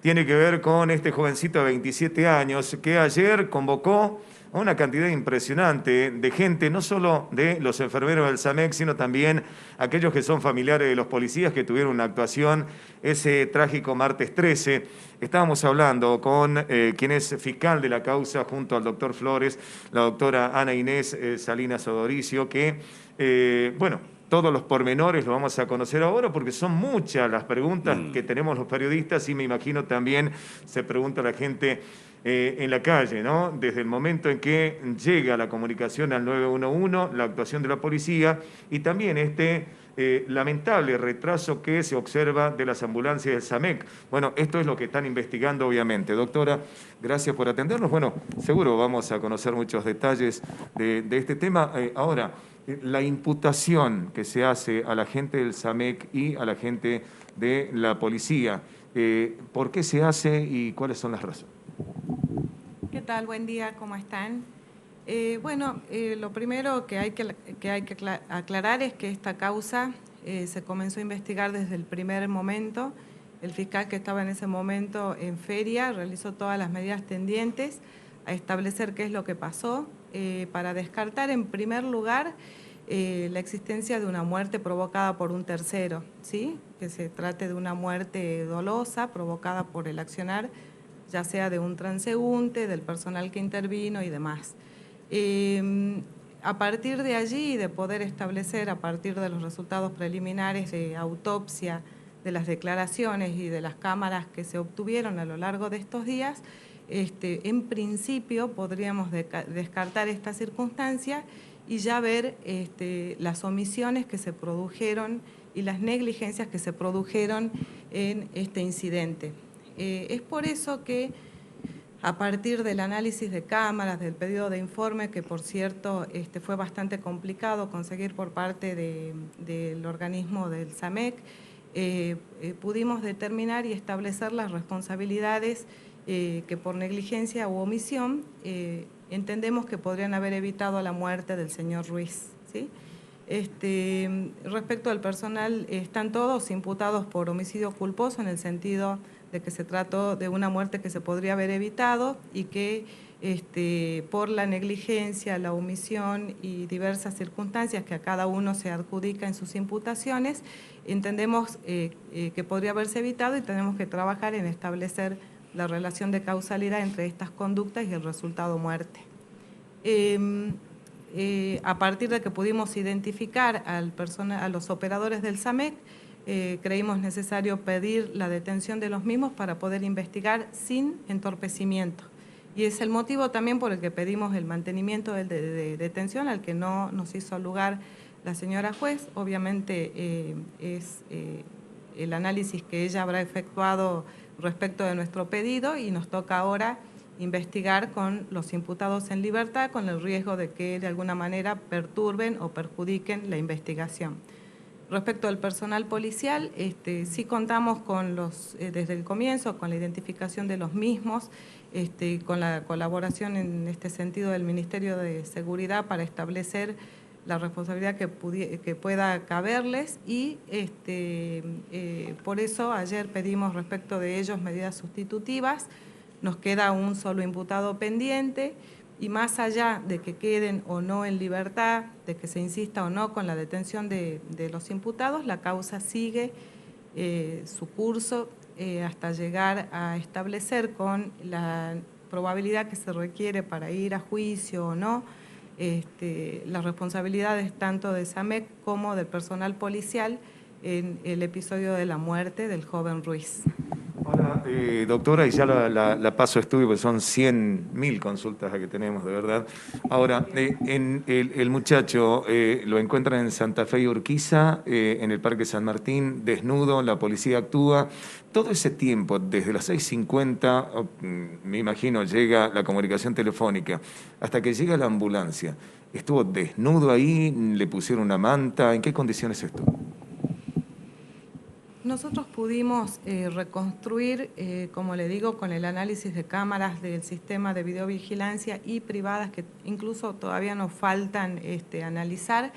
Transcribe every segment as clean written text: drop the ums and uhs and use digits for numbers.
Tiene que ver con este jovencito de 27 años que ayer convocó a una cantidad impresionante de gente, no solo de los enfermeros del SAMEC, sino también aquellos que son familiares de los policías que tuvieron una actuación ese trágico martes 13. Estábamos hablando con quien es fiscal de la causa junto al doctor Flores, la doctora Ana Inés Salinas Odoricio, que, bueno, todos los pormenores los vamos a conocer ahora porque son muchas las preguntas que tenemos los periodistas y me imagino también se pregunta la gente en la calle, ¿no? Desde el momento en que llega la comunicación al 911, la actuación de la policía y también este lamentable retraso que se observa de las ambulancias del SAMEC. Bueno, esto es lo que están investigando, obviamente. Doctora, gracias por atendernos. Bueno, seguro vamos a conocer muchos detalles de este tema. Ahora, la imputación que se hace a la gente del SAMEC y a la gente de la policía, ¿por qué se hace y cuáles son las razones? ¿Qué tal? Buen día, ¿cómo están? Lo primero que hay que aclarar es que esta causa se comenzó a investigar desde el primer momento. El fiscal que estaba en ese momento en feria realizó todas las medidas tendientes a establecer qué es lo que pasó, para descartar en primer lugar la existencia de una muerte provocada por un tercero, ¿sí? Que se trate de una muerte dolosa provocada por el accionar, ya sea de un transeúnte, del personal que intervino y demás. A partir de allí, de poder establecer, a partir de los resultados preliminares de autopsia, de las declaraciones y de las cámaras que se obtuvieron a lo largo de estos días, en principio podríamos descartar esta circunstancia y ya ver las omisiones que se produjeron y las negligencias que se produjeron en este incidente. Es por eso que a partir del análisis de cámaras, del pedido de informe, que por cierto fue bastante complicado conseguir por parte del organismo del SAMEC, pudimos determinar y establecer las responsabilidades que por negligencia u omisión entendemos que podrían haber evitado la muerte del señor Ruiz, ¿sí? Respecto al personal, están todos imputados por homicidio culposo en el sentido de que se trató de una muerte que se podría haber evitado y que por la negligencia, la omisión y diversas circunstancias que a cada uno se adjudica en sus imputaciones, entendemos que podría haberse evitado y tenemos que trabajar en establecer la relación de causalidad entre estas conductas y el resultado muerte. A partir de que pudimos identificar a los operadores del SAMEC, creímos necesario pedir la detención de los mismos para poder investigar sin entorpecimiento. Y es el motivo también por el que pedimos el mantenimiento de detención, al que no nos hizo lugar la señora juez. Obviamente es el análisis que ella habrá efectuado respecto de nuestro pedido y nos toca ahora investigar con los imputados en libertad con el riesgo de que de alguna manera perturben o perjudiquen la investigación. Respecto al personal policial, sí contamos con desde el comienzo con la identificación de los mismos, con la colaboración en este sentido del Ministerio de Seguridad para establecer la responsabilidad que pueda caberles y por eso ayer pedimos respecto de ellos medidas sustitutivas. Nos queda un solo imputado pendiente y más allá de que queden o no en libertad, de que se insista o no con la detención de los imputados, la causa sigue su curso hasta llegar a establecer con la probabilidad que se requiere para ir a juicio o no, las responsabilidades tanto de SAMEC como del personal policial en el episodio de la muerte del joven Ruiz. Ahora, doctora, y ya la paso a estudio, porque son 100.000 consultas que tenemos, de verdad. Ahora, el muchacho lo encuentran en Santa Fe y Urquiza, en el Parque San Martín, desnudo, la policía actúa. Todo ese tiempo, desde las 6:50, me imagino, llega la comunicación telefónica, hasta que llega la ambulancia. ¿Estuvo desnudo ahí? ¿Le pusieron una manta? ¿En qué condiciones estuvo? Nosotros pudimos reconstruir, como le digo, con el análisis de cámaras del sistema de videovigilancia y privadas que incluso todavía nos faltan analizar,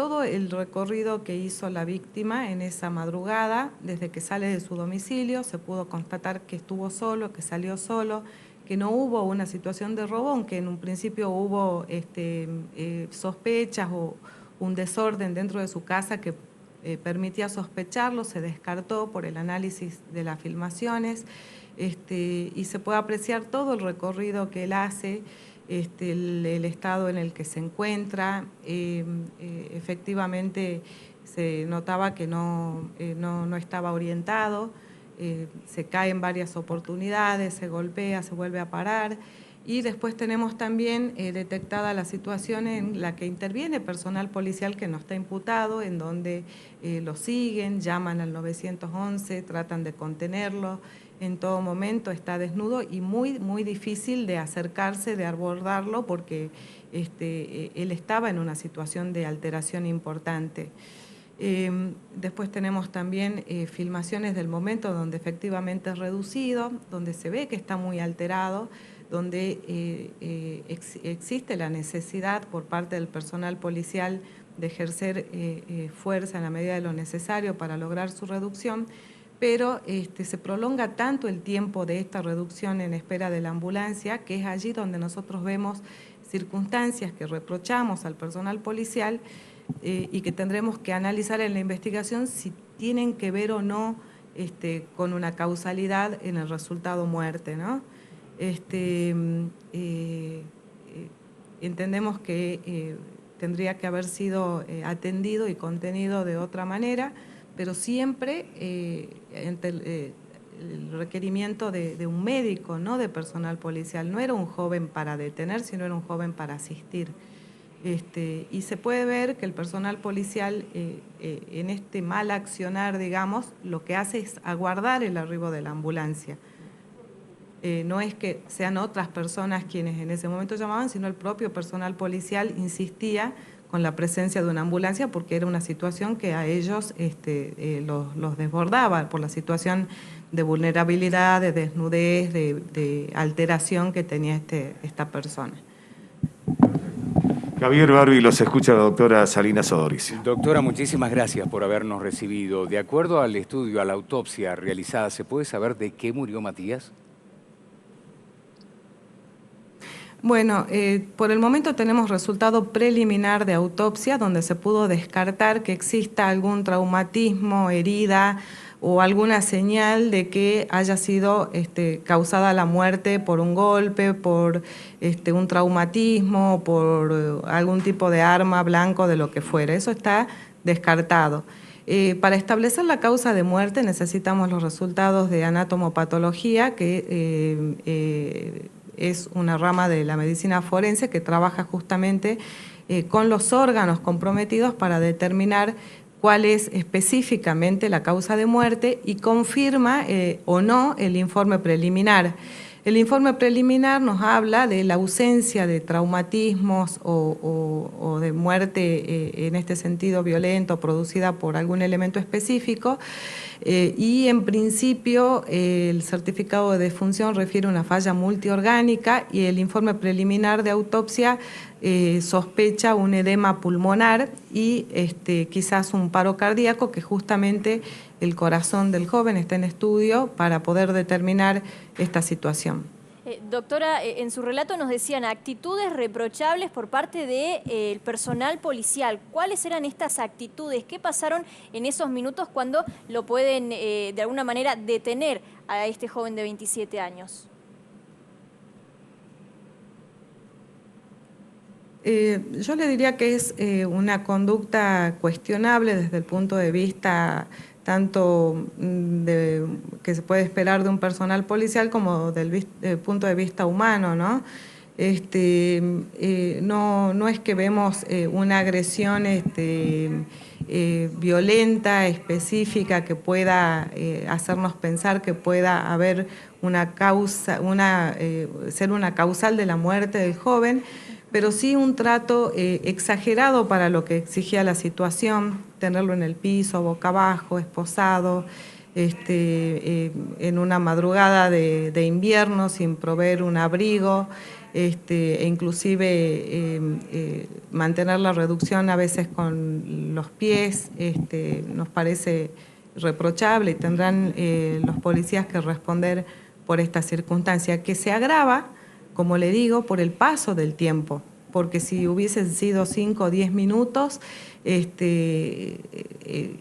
todo el recorrido que hizo la víctima en esa madrugada, desde que sale de su domicilio, se pudo constatar que estuvo solo, que salió solo, que no hubo una situación de robo, aunque en un principio hubo sospechas o un desorden dentro de su casa que permitía sospecharlo, se descartó por el análisis de las filmaciones, y se puede apreciar todo el recorrido que él hace, el estado en el que se encuentra. Efectivamente se notaba que no estaba orientado, se cae en varias oportunidades, se golpea, se vuelve a parar. Y después tenemos también detectada la situación en la que interviene personal policial que no está imputado, en donde lo siguen, llaman al 911, tratan de contenerlo. En todo momento está desnudo y muy difícil de acercarse, de abordarlo, porque él estaba en una situación de alteración importante. Después tenemos también filmaciones del momento donde efectivamente es reducido, donde se ve que está muy alterado, donde existe la necesidad por parte del personal policial de ejercer fuerza en la medida de lo necesario para lograr su reducción, pero se prolonga tanto el tiempo de esta reducción en espera de la ambulancia, que es allí donde nosotros vemos circunstancias que reprochamos al personal policial y que tendremos que analizar en la investigación si tienen que ver o no con una causalidad en el resultado muerte, ¿no? Entendemos que tendría que haber sido atendido y contenido de otra manera, pero siempre el requerimiento de un médico, no de personal policial. No era un joven para detener, sino era un joven para asistir. Y se puede ver que el personal policial en este mal accionar, digamos, lo que hace es aguardar el arribo de la ambulancia. No es que sean otras personas quienes en ese momento llamaban, sino el propio personal policial insistía con la presencia de una ambulancia porque era una situación que a ellos los desbordaba por la situación de vulnerabilidad, de desnudez, de alteración que tenía esta persona. Javier Barbie, los escucha la doctora Salina Sodoricio. Doctora, muchísimas gracias por habernos recibido. De acuerdo al estudio, a la autopsia realizada, ¿se puede saber de qué murió Matías? Bueno, por el momento tenemos resultado preliminar de autopsia donde se pudo descartar que exista algún traumatismo, herida o alguna señal de que haya sido causada la muerte por un golpe, por un traumatismo, por algún tipo de arma, blanco, de lo que fuera. Eso está descartado. Para establecer la causa de muerte necesitamos los resultados de anatomopatología, que es una rama de la medicina forense que trabaja justamente con los órganos comprometidos para determinar cuál es específicamente la causa de muerte y confirma o no el informe preliminar. El informe preliminar nos habla de la ausencia de traumatismos o de muerte en este sentido violento producida por algún elemento específico y en principio el certificado de defunción refiere a una falla multiorgánica y el informe preliminar de autopsia sospecha un edema pulmonar y quizás un paro cardíaco, que justamente el corazón del joven está en estudio para poder determinar esta situación. Doctora, en su relato nos decían actitudes reprochables por parte del personal policial. ¿Cuáles eran estas actitudes? ¿Qué pasaron en esos minutos cuando lo pueden de alguna manera detener a este joven de 27 años? Yo le diría que es una conducta cuestionable desde el punto de vista tanto que se puede esperar de un personal policial como del punto de vista humano, ¿no? No es que vemos una agresión violenta, específica, que pueda hacernos pensar que pueda haber una causa, ser una causal de la muerte del joven, pero sí un trato exagerado para lo que exigía la situación, tenerlo en el piso, boca abajo, esposado, en una madrugada de invierno sin proveer un abrigo, e inclusive mantener la reducción a veces con los pies, nos parece reprochable y tendrán los policías que responder por esta circunstancia, que se agrava, como le digo, por el paso del tiempo, porque si hubiesen sido 5 o 10 minutos,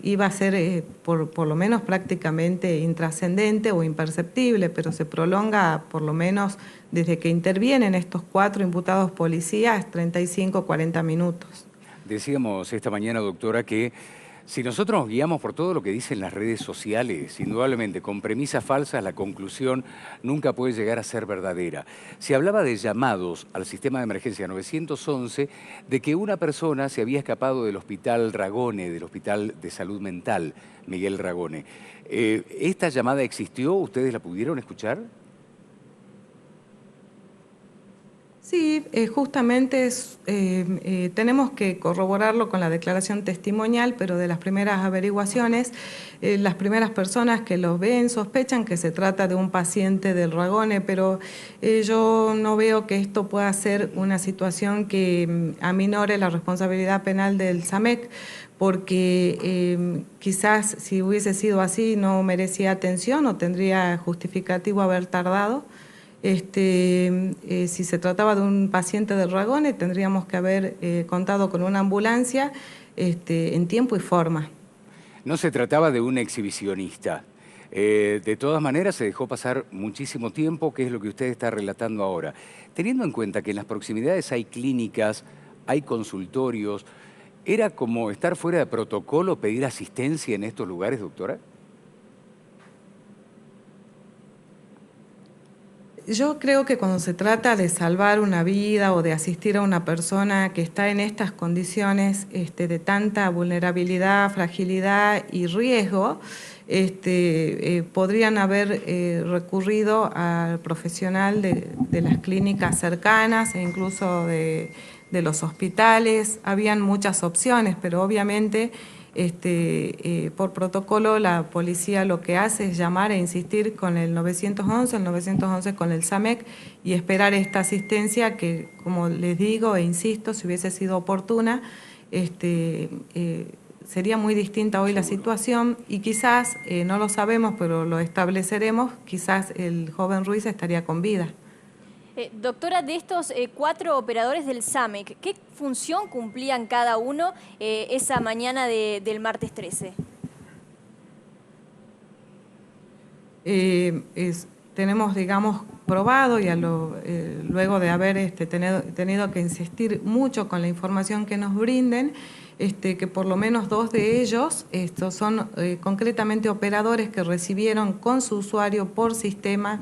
iba a ser por lo menos prácticamente intrascendente o imperceptible, pero se prolonga por lo menos desde que intervienen estos 4 imputados policías, 35 o 40 minutos. Decíamos esta mañana, doctora, que si nosotros nos guiamos por todo lo que dicen las redes sociales, indudablemente con premisas falsas, la conclusión nunca puede llegar a ser verdadera. Se hablaba de llamados al sistema de emergencia 911 de que una persona se había escapado del hospital Ragone, del Hospital de Salud Mental Miguel Ragone. ¿Esta llamada existió? ¿Ustedes la pudieron escuchar? Sí, justamente tenemos que corroborarlo con la declaración testimonial, pero de las primeras averiguaciones, las primeras personas que los ven sospechan que se trata de un paciente del Ragone, pero yo no veo que esto pueda ser una situación que aminore la responsabilidad penal del SAMEC, porque quizás si hubiese sido así no merecía atención o tendría justificativo haber tardado. Si se trataba de un paciente del Ragone, tendríamos que haber contado con una ambulancia en tiempo y forma. No se trataba de un exhibicionista. De todas maneras, se dejó pasar muchísimo tiempo, que es lo que usted está relatando ahora. Teniendo en cuenta que en las proximidades hay clínicas, hay consultorios, ¿era como estar fuera de protocolo pedir asistencia en estos lugares, doctora? Yo creo que cuando se trata de salvar una vida o de asistir a una persona que está en estas condiciones de tanta vulnerabilidad, fragilidad y riesgo, podrían haber recurrido al profesional de las clínicas cercanas e incluso de los hospitales. Habían muchas opciones, pero obviamente por protocolo la policía lo que hace es llamar e insistir con el 911 con el SAMEC y esperar esta asistencia que, como les digo e insisto, si hubiese sido oportuna, sería muy distinta hoy la situación y quizás, no lo sabemos, pero lo estableceremos, quizás el joven Ruiz estaría con vida. Doctora, de estos 4 operadores del SAMEC, ¿qué función cumplían cada uno esa mañana del martes 13? Tenemos, digamos, probado y luego de haber tenido que insistir mucho con la información que nos brinden, que por lo menos 2 de ellos son concretamente operadores que recibieron con su usuario por sistema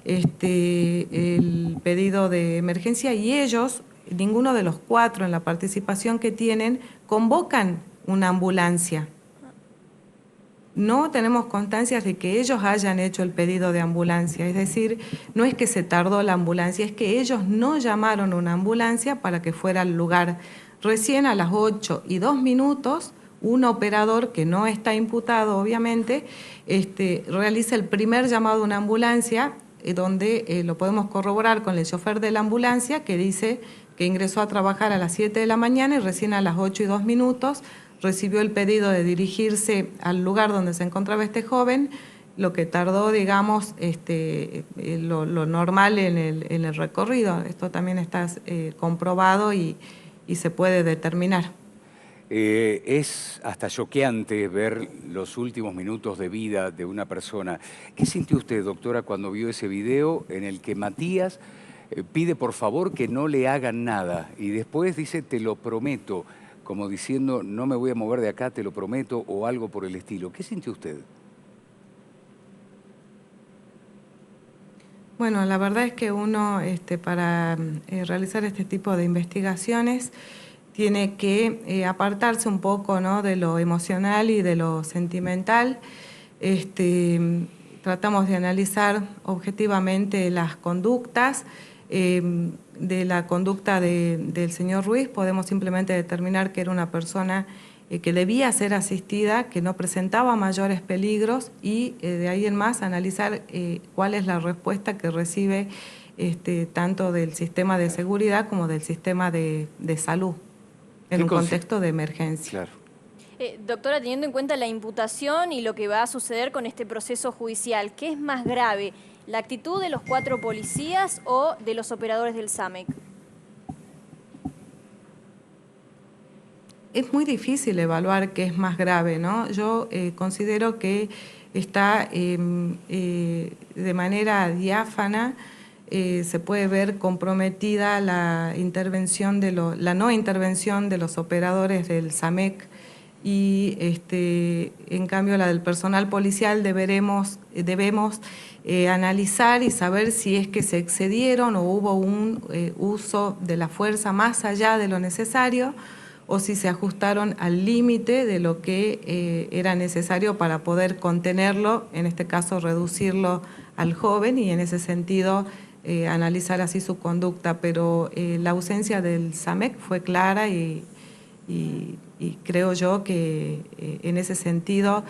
el pedido de emergencia y ellos, ninguno de los 4 en la participación que tienen, convocan una ambulancia. No tenemos constancias de que ellos hayan hecho el pedido de ambulancia, es decir, no es que se tardó la ambulancia, es que ellos no llamaron una ambulancia para que fuera al lugar. Recién a las 8:02, un operador que no está imputado, obviamente, realiza el primer llamado a una ambulancia, donde lo podemos corroborar con el chofer de la ambulancia, que dice que ingresó a trabajar a las 7 de la mañana y recién a las 8:02 recibió el pedido de dirigirse al lugar donde se encontraba este joven, lo que tardó, digamos, lo normal en el recorrido. Esto también está comprobado y se puede determinar. Es hasta choqueante ver los últimos minutos de vida de una persona. ¿Qué sintió usted, doctora, cuando vio ese video en el que Matías pide por favor que no le hagan nada y después dice te lo prometo, como diciendo no me voy a mover de acá, te lo prometo, o algo por el estilo? ¿Qué sintió usted? Bueno, la verdad es que uno para realizar este tipo de investigaciones tiene que apartarse un poco, ¿no?, de lo emocional y de lo sentimental. Tratamos de analizar objetivamente las conductas. De la conducta del señor Ruiz podemos simplemente determinar que era una persona que debía ser asistida, que no presentaba mayores peligros y de ahí en más analizar cuál es la respuesta que recibe tanto del sistema de seguridad como del sistema de salud en un contexto de emergencia. Claro. Doctora, teniendo en cuenta la imputación y lo que va a suceder con este proceso judicial, ¿qué es más grave, la actitud de los 4 policías o de los operadores del SAMEC? Es muy difícil evaluar qué es más grave, ¿no? Yo considero que está de manera diáfana, se puede ver comprometida la intervención la no intervención de los operadores del SAMEC y en cambio la del personal policial debemos analizar y saber si es que se excedieron o hubo un uso de la fuerza más allá de lo necesario o si se ajustaron al límite de lo que era necesario para poder contenerlo, en este caso reducirlo al joven y en ese sentido analizar así su conducta, pero la ausencia del SAMEC fue clara y creo yo que en ese sentido,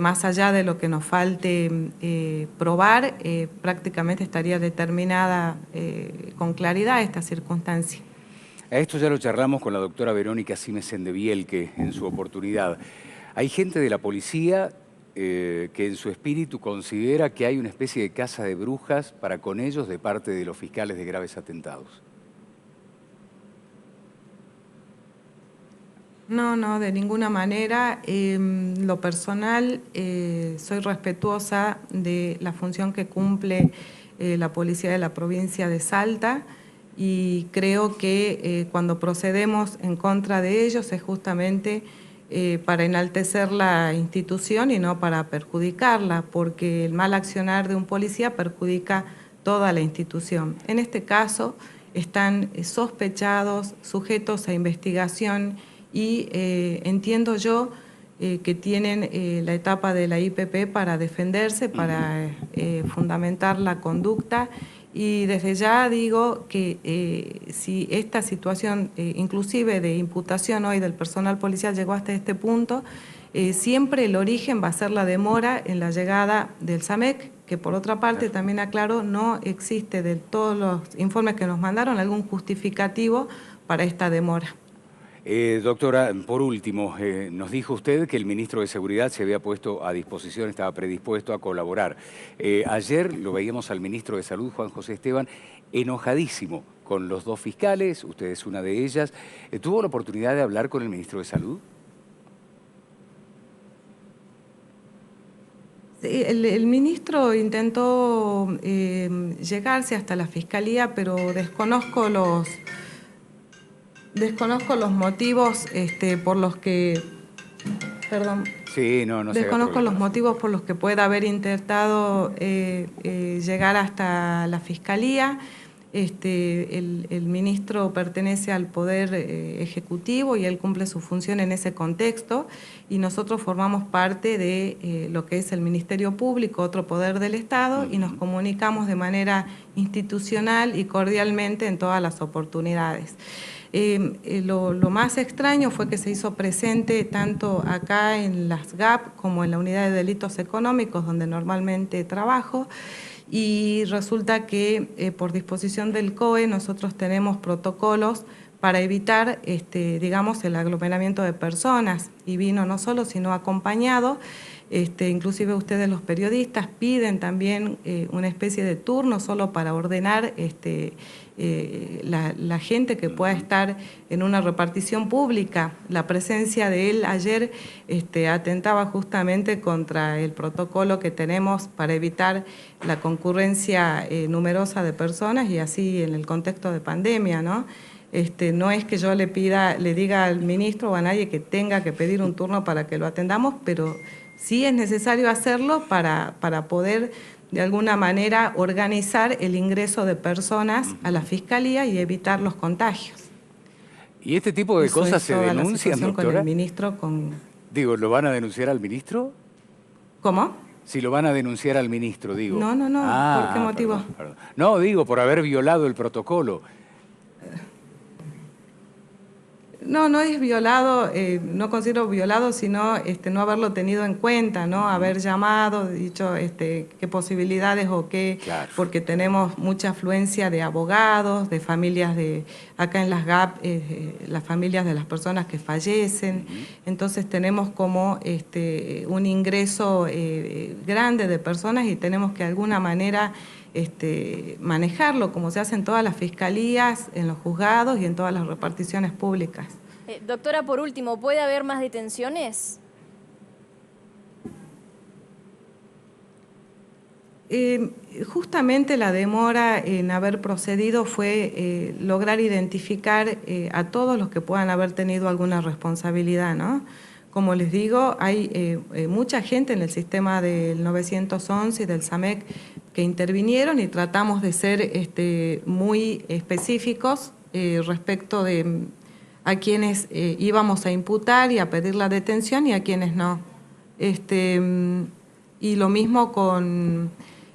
más allá de lo que nos falte probar, prácticamente estaría determinada con claridad esta circunstancia. A esto ya lo charlamos con la doctora Verónica Simes Sendebielke en su oportunidad. Hay gente de la policía que en su espíritu considera que hay una especie de caza de brujas para con ellos de parte de los fiscales de graves atentados. No, de ninguna manera. Lo personal, soy respetuosa de la función que cumple la policía de la provincia de Salta y creo que cuando procedemos en contra de ellos es justamente para enaltecer la institución y no para perjudicarla, porque el mal accionar de un policía perjudica toda la institución. En este caso están sospechados, sujetos a investigación y entiendo yo que tienen la etapa de la IPP para defenderse, para fundamentar la conducta y desde ya digo que si esta situación inclusive de imputación hoy del personal policial llegó hasta este punto, siempre el origen va a ser la demora en la llegada del SAMEC, que por otra parte también aclaro, no existe de todos los informes que nos mandaron algún justificativo para esta demora. Doctora, por último, nos dijo usted que el ministro de Seguridad se había puesto a disposición, estaba predispuesto a colaborar. Ayer lo veíamos al ministro de Salud, Juan José Esteban, enojadísimo con los 2 fiscales, usted es una de ellas. ¿Tuvo la oportunidad de hablar con el ministro de Salud? Sí, el ministro intentó llegarse hasta la Fiscalía, pero desconozco los motivos por los que, perdón, sí, no desconozco los motivos por los que pueda haber intentado llegar hasta la Fiscalía. El ministro pertenece al Poder Ejecutivo y él cumple su función en ese contexto y nosotros formamos parte de lo que es el Ministerio Público, otro poder del Estado, y nos comunicamos de manera institucional y cordialmente en todas las oportunidades. Lo más extraño fue que se hizo presente tanto acá en las GAP como en la Unidad de Delitos Económicos, donde normalmente trabajo, y resulta que por disposición del COE nosotros tenemos protocolos para evitar, digamos, el aglomeramiento de personas, y vino no solo, sino acompañado. Inclusive ustedes los periodistas piden también una especie de turno solo para ordenar la gente que pueda estar en una repartición pública. La presencia de él ayer atentaba justamente contra el protocolo que tenemos para evitar la concurrencia numerosa de personas y así en el contexto de pandemia, ¿no? No es que yo le diga al ministro o a nadie que tenga que pedir un turno para que lo atendamos, pero sí es necesario hacerlo para poder de alguna manera organizar el ingreso de personas a la Fiscalía y evitar los contagios. ¿Y este tipo de cosas se denuncian, doctora? Con el ministro, Digo, ¿lo van a denunciar al ministro? ¿Cómo? Si lo van a denunciar al ministro, digo. No. ¿Por qué motivo? Perdón. No, digo, por haber violado el protocolo. No, no es violado, no considero violado, sino no haberlo tenido en cuenta, ¿no? Haber llamado, dicho qué posibilidades o qué, Claro. porque tenemos mucha afluencia de abogados, de familias de, acá en las GAP, las familias de las personas que fallecen, entonces tenemos como un ingreso grande de personas y tenemos que de alguna manera manejarlo como se hace en todas las fiscalías, en los juzgados y en todas las reparticiones públicas. Doctora, por último, ¿puede haber más detenciones? Justamente la demora en haber procedido fue lograr identificar a todos los que puedan haber tenido alguna responsabilidad, ¿no? Como les digo, hay mucha gente en el sistema del 911 y del SAMEC que intervinieron y tratamos de ser muy específicos respecto de a quienes íbamos a imputar y a pedir la detención y a quienes no. Y lo mismo con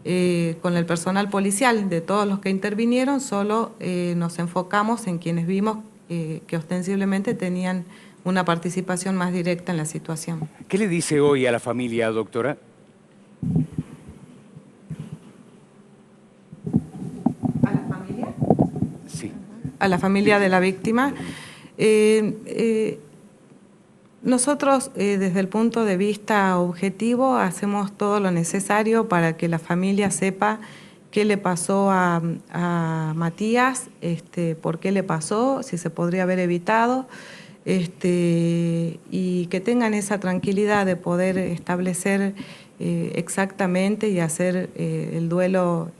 el personal policial, de todos los que intervinieron, solo nos enfocamos en quienes vimos que ostensiblemente tenían una participación más directa en la situación. ¿Qué le dice hoy a la familia, doctora? ¿A la familia? Sí. A la familia de la víctima. Nosotros, desde el punto de vista objetivo, hacemos todo lo necesario para que la familia sepa qué le pasó a Matías, por qué le pasó, si se podría haber evitado, y que tengan esa tranquilidad de poder establecer exactamente y hacer el duelo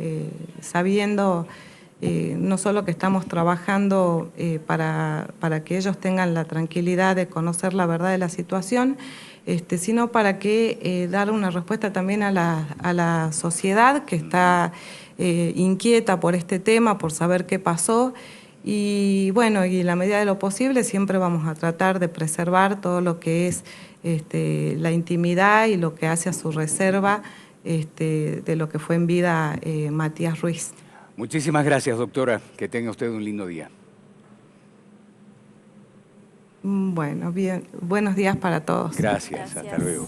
sabiendo no solo que estamos trabajando para que ellos tengan la tranquilidad de conocer la verdad de la situación, sino para que dar una respuesta también a la sociedad que está inquieta por este tema, por saber qué pasó. Y bueno, y en la medida de lo posible siempre vamos a tratar de preservar todo lo que es la intimidad y lo que hace a su reserva de lo que fue en vida Matías Ruiz. Muchísimas gracias, doctora. Que tenga usted un lindo día. Bueno, bien. Buenos días para todos. Gracias. Hasta luego.